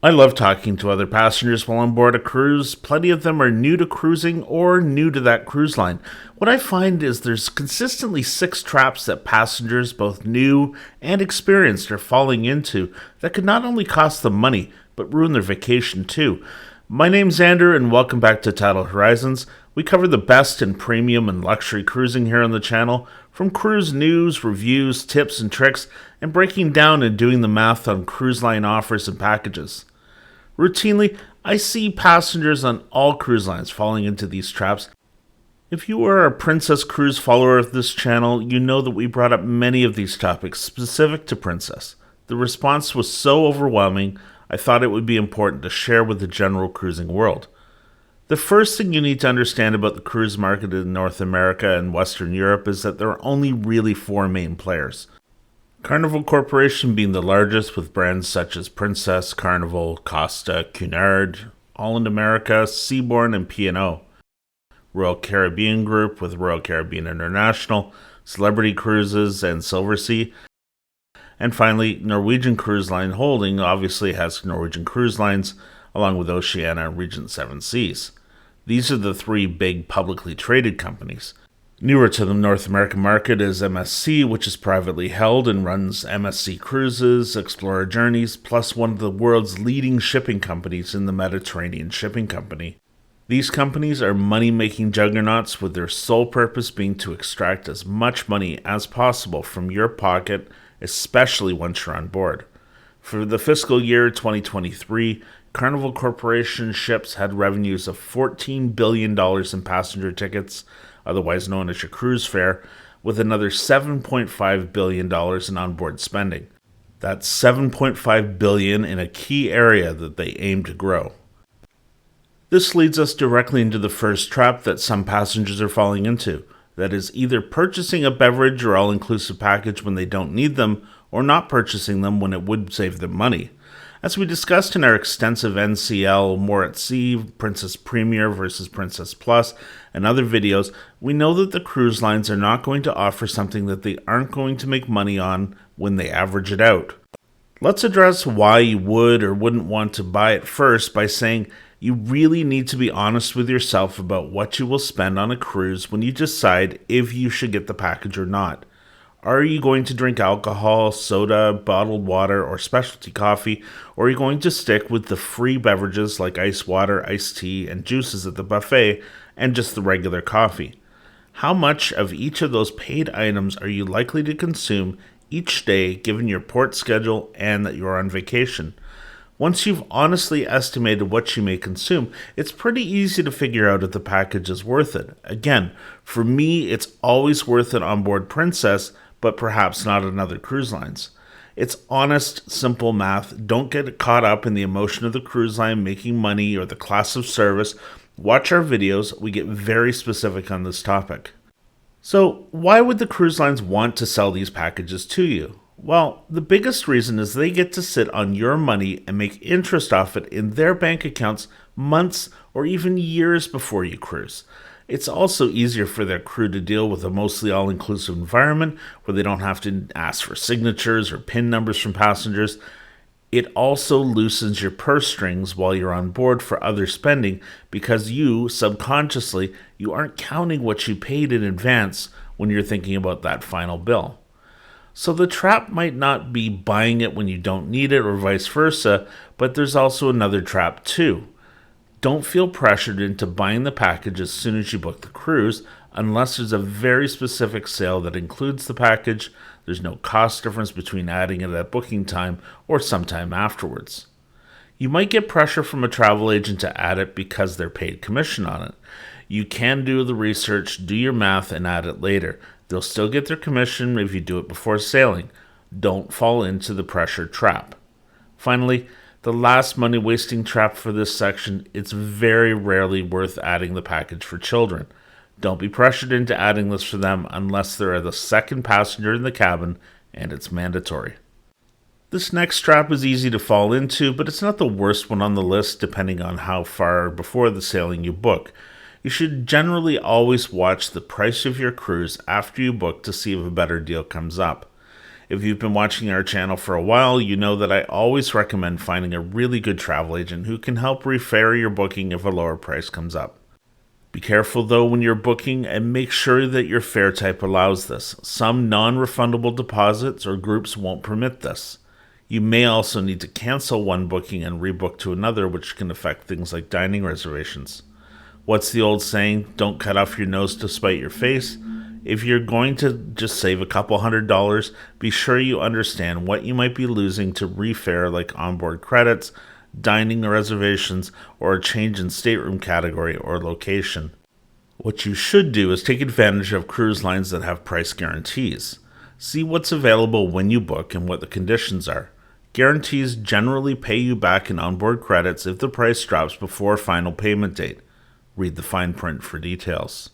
I love talking to other passengers while on board a cruise. Plenty of them are new to cruising or new to that cruise line. What I find is there's consistently six traps that passengers, both new and experienced, are falling into that could not only cost them money, but ruin their vacation too. My name's Andrew, and welcome back to Tidal Horizons. We cover the best in premium and luxury cruising here on the channel, from cruise news, reviews, tips and tricks, and breaking down and doing the math on cruise line offers and packages. Routinely, I see passengers on all cruise lines falling into these traps. If you are a Princess Cruise follower of this channel, you know that we brought up many of these topics specific to Princess. The response was so overwhelming, I thought it would be important to share with the general cruising world. The first thing you need to understand about the cruise market in North America and Western Europe is that there are only really four main players. Carnival Corporation being the largest, with brands such as Princess, Carnival, Costa, Cunard, Holland America, Seabourn, and P&O. Royal Caribbean Group with Royal Caribbean International, Celebrity Cruises, and Silversea. And finally, Norwegian Cruise Line Holding obviously has Norwegian Cruise Lines, along with Oceania and Regent Seven Seas. These are the three big publicly traded companies. Newer to the North American market is MSC, which is privately held and runs MSC Cruises, Explorer Journeys, plus one of the world's leading shipping companies in the Mediterranean Shipping Company. These companies are money-making juggernauts, with their sole purpose being to extract as much money as possible from your pocket, especially once you're on board. For the fiscal year 2023, Carnival Corporation ships had revenues of $14 billion in passenger tickets, otherwise known as your cruise fare, with another $7.5 billion in onboard spending. That's $7.5 billion in a key area that they aim to grow. This leads us directly into the first trap that some passengers are falling into. That is, either purchasing a beverage or all-inclusive package when they don't need them, or not purchasing them when it would save them money. As we discussed in our extensive NCL More at Sea, Princess Premier versus Princess Plus, and other videos, we know that the cruise lines are not going to offer something that they aren't going to make money on when they average it out. Let's address why you would or wouldn't want to buy it first by saying you really need to be honest with yourself about what you will spend on a cruise when you decide if you should get the package or not. Are you going to drink alcohol, soda, bottled water, or specialty coffee, or are you going to stick with the free beverages like ice water, iced tea, and juices at the buffet, and just the regular coffee? How much of each of those paid items are you likely to consume each day given your port schedule and that you are on vacation? Once you've honestly estimated what you may consume, it's pretty easy to figure out if the package is worth it. Again, for me, it's always worth it on board Princess, but perhaps not on other cruise lines. It's honest, simple math. Don't get caught up in the emotion of the cruise line making money or the class of service. Watch our videos. We get very specific on this topic. So, why would the cruise lines want to sell these packages to you? Well, the biggest reason is they get to sit on your money and make interest off it in their bank accounts months or even years before you cruise. It's also easier for their crew to deal with a mostly all-inclusive environment where they don't have to ask for signatures or PIN numbers from passengers. It also loosens your purse strings while you're on board for other spending because you, subconsciously, you aren't counting what you paid in advance when you're thinking about that final bill. So the trap might not be buying it when you don't need it or vice versa, but there's also another trap too. Don't feel pressured into buying the package as soon as you book the cruise, unless there's a very specific sale that includes the package. There's no cost difference between adding it at booking time or sometime afterwards. You might get pressure from a travel agent to add it because they're paid commission on it. You can do the research, do your math, and add it later. They'll still get their commission if you do it before sailing. Don't fall into the pressure trap. Finally, the last money-wasting trap for this section, it's very rarely worth adding the package for children. Don't be pressured into adding this for them unless they're the second passenger in the cabin and it's mandatory. This next trap is easy to fall into, but it's not the worst one on the list depending on how far before the sailing you book. You should generally always watch the price of your cruise after you book to see if a better deal comes up. If you've been watching our channel for a while, you know that I always recommend finding a really good travel agent who can help referry your booking if a lower price comes up. Be careful though when you're booking and make sure that your fare type allows this. Some non-refundable deposits or groups won't permit this. You may also need to cancel one booking and rebook to another, which can affect things like dining reservations. What's the old saying? Don't cut off your nose to spite your face. If you're going to just save a couple $100, be sure you understand what you might be losing to refare, like onboard credits, dining reservations, or a change in stateroom category or location. What you should do is take advantage of cruise lines that have price guarantees. See what's available when you book and what the conditions are. Guarantees generally pay you back in onboard credits if the price drops before final payment date. Read the fine print for details.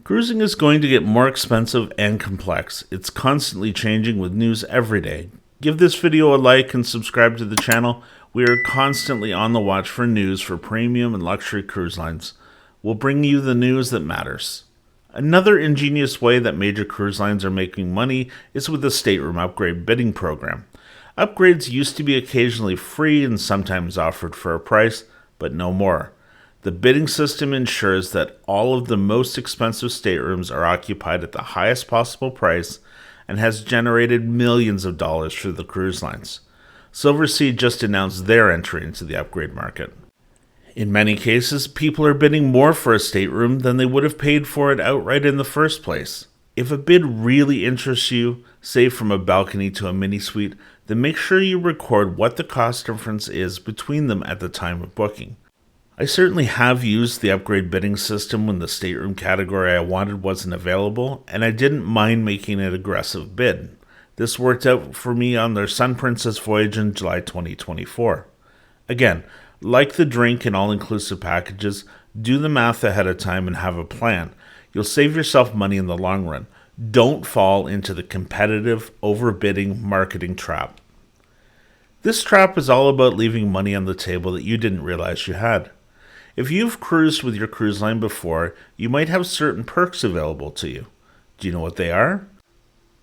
Cruising is going to get more expensive and complex. It's constantly changing with news every day. Give this video a like and subscribe to the channel. We are constantly on the watch for news for premium and luxury cruise lines. We'll bring you the news that matters. Another ingenious way that major cruise lines are making money is with the stateroom upgrade bidding program. Upgrades used to be occasionally free and sometimes offered for a price, but no more. The bidding system ensures that all of the most expensive staterooms are occupied at the highest possible price and has generated millions of dollars for the cruise lines. Silversea just announced their entry into the upgrade market. In many cases, people are bidding more for a stateroom than they would have paid for it outright in the first place. If a bid really interests you, say from a balcony to a mini suite, then make sure you record what the cost difference is between them at the time of booking. I certainly have used the upgrade bidding system when the stateroom category I wanted wasn't available, and I didn't mind making an aggressive bid. This worked out for me on their Sun Princess voyage in July 2024. Again, like the drink and all-inclusive packages, do the math ahead of time and have a plan. You'll save yourself money in the long run. Don't fall into the competitive, overbidding marketing trap. This trap is all about leaving money on the table that you didn't realize you had. If you've cruised with your cruise line before, you might have certain perks available to you. Do you know what they are?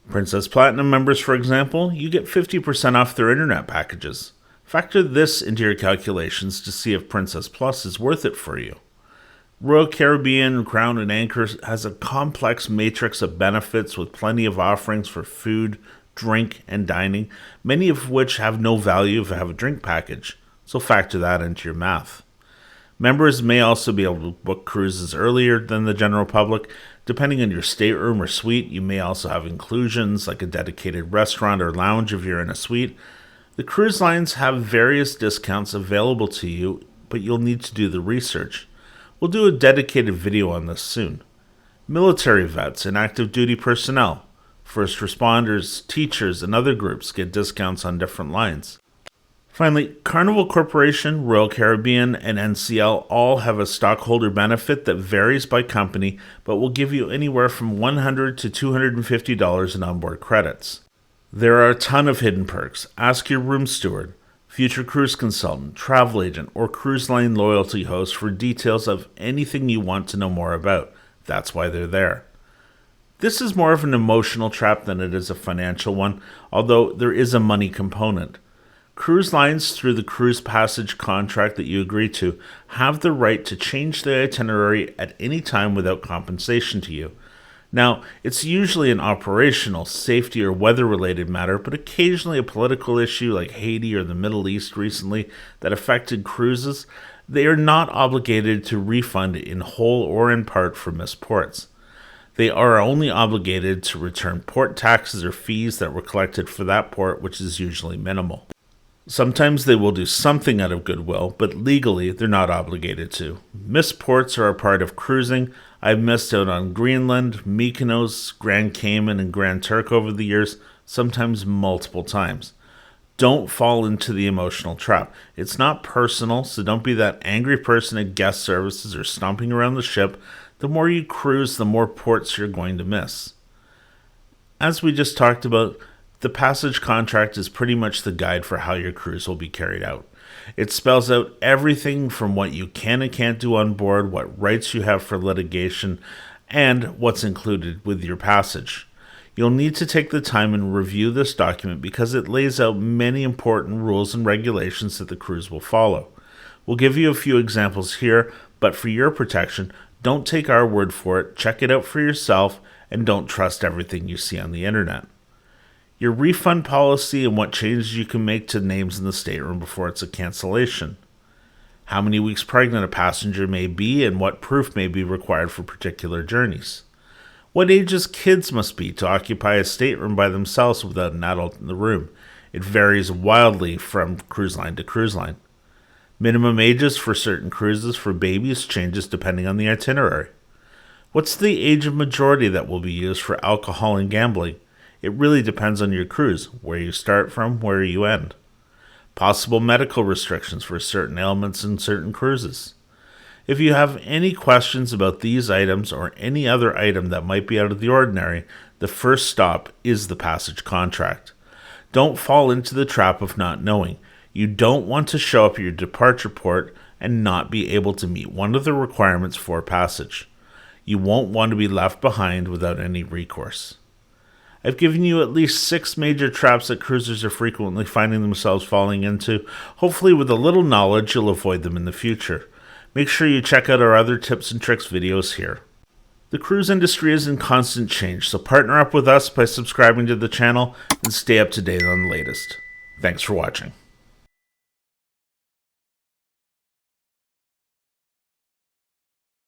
Princess Platinum members, for example, you get 50% off their internet packages. Factor this into your calculations to see if Princess Plus is worth it for you. Royal Caribbean, Crown and Anchor has a complex matrix of benefits with plenty of offerings for food, drink, and dining, many of which have no value if you have a drink package, so factor that into your math. Members may also be able to book cruises earlier than the general public. Depending on your stateroom or suite, you may also have inclusions like a dedicated restaurant or lounge if you're in a suite. The cruise lines have various discounts available to you, but you'll need to do the research. We'll do a dedicated video on this soon. Military vets and active duty personnel, first responders, teachers, and other groups get discounts on different lines. Finally, Carnival Corporation, Royal Caribbean, and NCL all have a stockholder benefit that varies by company, but will give you anywhere from $100 to $250 in onboard credits. There are a ton of hidden perks. Ask your room steward, future cruise consultant, travel agent, or cruise line loyalty host for details of anything you want to know more about. That's why they're there. This is more of an emotional trap than it is a financial one, although there is a money component. Cruise lines, through the cruise passage contract that you agree to, have the right to change the itinerary at any time without compensation to you. Now, it's usually an operational, safety, or weather-related matter, but occasionally a political issue like Haiti or the Middle East recently that affected cruises, they are not obligated to refund in whole or in part for missed ports. They are only obligated to return port taxes or fees that were collected for that port, which is usually minimal. Sometimes they will do something out of goodwill, but legally they're not obligated to. Missed ports are a part of cruising. I've missed out on Greenland, Mykonos, Grand Cayman, and Grand Turk over the years, sometimes multiple times. Don't fall into the emotional trap. It's not personal, so don't be that angry person at guest services or stomping around the ship. The more you cruise, the more ports you're going to miss. As we just talked about, the passage contract is pretty much the guide for how your cruise will be carried out. It spells out everything from what you can and can't do on board, what rights you have for litigation, and what's included with your passage. You'll need to take the time and review this document because it lays out many important rules and regulations that the cruise will follow. We'll give you a few examples here, but for your protection, don't take our word for it, check it out for yourself, and don't trust everything you see on the internet. Your refund policy and what changes you can make to names in the stateroom before it's a cancellation. How many weeks pregnant a passenger may be and what proof may be required for particular journeys. What ages kids must be to occupy a stateroom by themselves without an adult in the room. It varies wildly from cruise line to cruise line. Minimum ages for certain cruises for babies changes depending on the itinerary. What's the age of majority that will be used for alcohol and gambling? It really depends on your cruise, where you start from, where you end. Possible medical restrictions for certain ailments in certain cruises. If you have any questions about these items or any other item that might be out of the ordinary, the first stop is the passage contract. Don't fall into the trap of not knowing. You don't want to show up at your departure port and not be able to meet one of the requirements for passage. You won't want to be left behind without any recourse. I've given you at least 6 major traps that cruisers are frequently finding themselves falling into. Hopefully with a little knowledge, you'll avoid them in the future. Make sure you check out our other tips and tricks videos here. The cruise industry is in constant change, so partner up with us by subscribing to the channel and stay up to date on the latest. Thanks for watching.